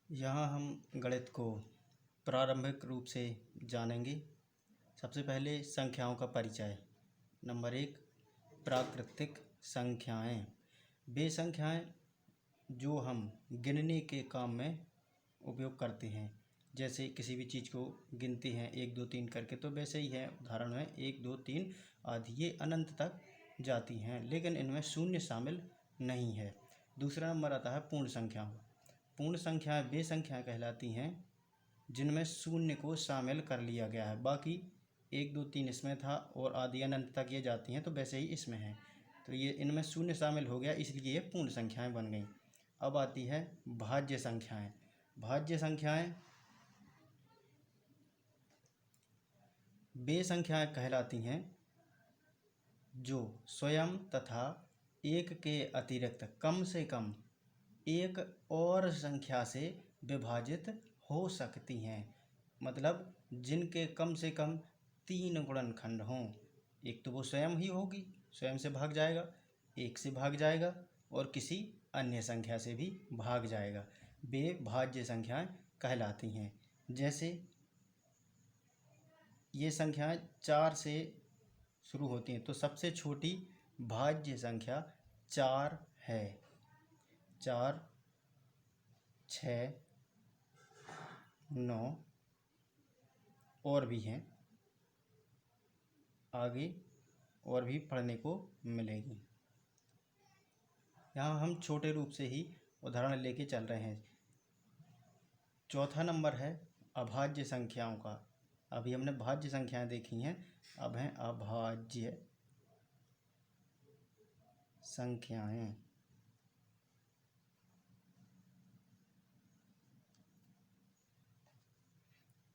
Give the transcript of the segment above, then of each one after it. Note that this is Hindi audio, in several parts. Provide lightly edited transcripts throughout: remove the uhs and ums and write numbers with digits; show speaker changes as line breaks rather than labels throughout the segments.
यहाँ हम गणित को प्रारंभिक रूप से जानेंगे। सबसे पहले संख्याओं का परिचय। नंबर 1, प्राकृतिक संख्याएं। वे संख्याएं जो हम गिनने के काम में उपयोग करते हैं। जैसे किसी भी चीज़ को गिनते हैं 1 2 3 करके, तो वैसे ही है उदाहरण में 1 2 3 आदि, ये अनंत तक जाती हैं, लेकिन इनमें शून्य शामिल नहीं है। दूसरा नंबर आता है पूर्ण संख्याओं। पूर्ण संख्याएं वे संख्याएं कहलाती हैं जिनमें शून्य को शामिल कर लिया गया है। बाकी 1 2 3 इसमें था और आदि अनंत तक ये जाती हैं, तो वैसे ही इसमें है, तो ये इनमें शून्य शामिल हो गया, इसलिए ये पूर्ण संख्याएं बन गई। अब आती है भाज्य संख्याएं। भाज्य संख्याएं वे संख्याएं कहलाती हैं जो स्वयं तथा एक के अतिरिक्त कम से कम एक और संख्या से विभाजित हो सकती हैं। मतलब जिनके कम से कम 3 गुणनखंड हों। एक तो वो स्वयं ही होगी, स्वयं से भाग जाएगा, एक से भाग जाएगा और किसी अन्य संख्या से भी भाग जाएगा। वे भाज्य संख्याएं कहलाती हैं। जैसे ये संख्याएं 4 से शुरू होती हैं, तो सबसे छोटी भाज्य संख्या 4 है। 4 6 9 और भी हैं, आगे और भी पढ़ने को मिलेगी। यहाँ हम छोटे रूप से ही उदाहरण लेके चल रहे हैं। चौथा नंबर है अभाज्य संख्याओं का। अभी हमने भाज्य संख्याएं देखी हैं, अब हैं अभाज्य संख्याएं।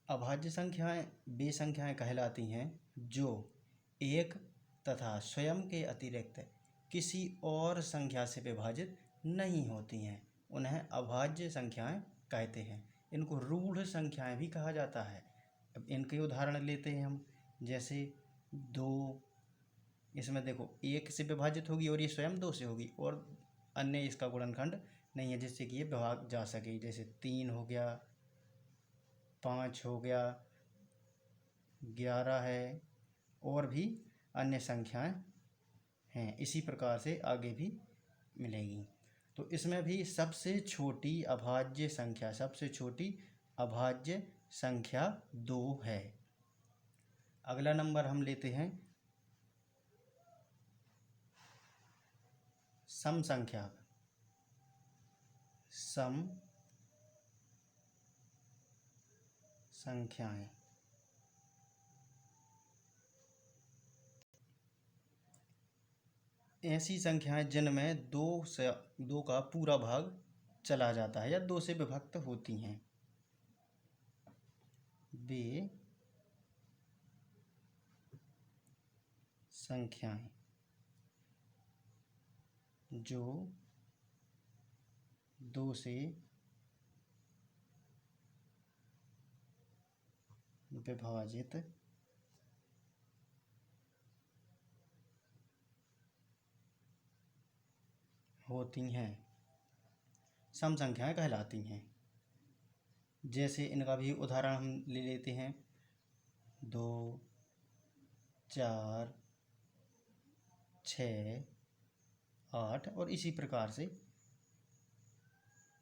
अभाज्य संख्याएं वे संख्याएं कहलाती हैं जो एक तथा स्वयं के अतिरिक्त किसी और संख्या से विभाजित नहीं होती हैं, उन्हें अभाज्य संख्याएं कहते हैं। इनको रूढ़ संख्याएं भी कहा जाता है। अब इनके उदाहरण लेते हैं हम। जैसे 2, इसमें देखो 1 से विभाजित होगी और ये स्वयं 2 से होगी और अन्य इसका गुणनखंड नहीं है जिससे कि ये विभाग जा सके। जैसे 3 हो गया, 5 हो गया, 11 है और भी अन्य संख्याएं हैं। इसी प्रकार से आगे भी मिलेगी। तो इसमें भी सबसे छोटी अभाज्य संख्या 2 है। अगला नंबर हम लेते हैं सम संख्या। सम संख्याएं ऐसी संख्याएं जिनमें 2 का पूरा भाग चला जाता है या 2 से विभक्त होती हैं। वे संख्याएं जो 2 से विभाजित होती हैं सम संख्याएं कहलाती हैं। जैसे इनका भी उदाहरण हम ले लेते हैं। 2 4 6 8 और इसी प्रकार से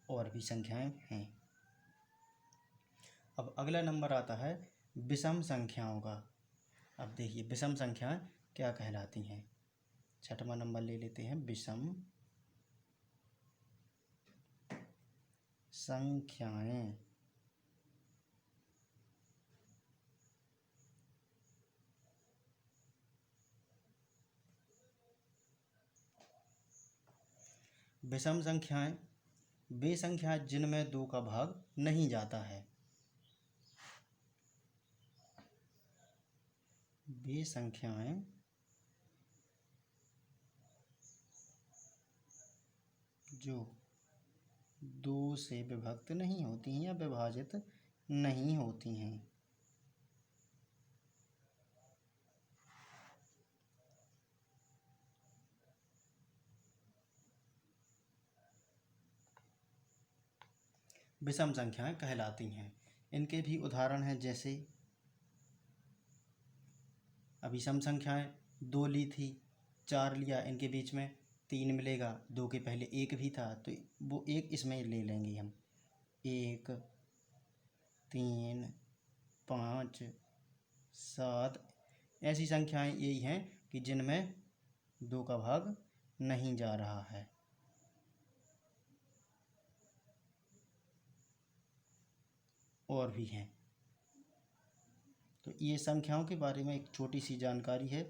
और भी संख्याएं हैं। अब अगला नंबर आता है विषम संख्याओं का। अब देखिए विषम संख्याएं क्या कहलाती हैं। छठवां नंबर ले लेते हैं विषम संख्याएं। विषम संख्याएं वे संख्याएं जिनमें 2 का भाग नहीं जाता है। वे संख्याएं जो 2 से विभक्त नहीं होती हैं या विभाजित नहीं होती हैं। विषम संख्याएं कहलाती हैं। इनके भी उदाहरण हैं, जैसे अभी सम संख्याएं 2 ली थी, 4 लिया, इनके बीच में 3 मिलेगा। 2 के पहले 1 भी था तो वो 1 इसमें ले लेंगे हम। 1, 3, 5, 7 ऐसी संख्याएं यही हैं कि जिनमें 2 का भाग नहीं जा रहा है। और भी हैं। तो ये संख्याओं के बारे में एक छोटी सी जानकारी है।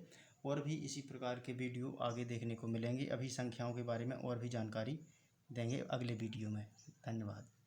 और भी इसी प्रकार के वीडियो आगे देखने को मिलेंगे। अभी संख्याओं के बारे में और भी जानकारी देंगे अगले वीडियो में। धन्यवाद।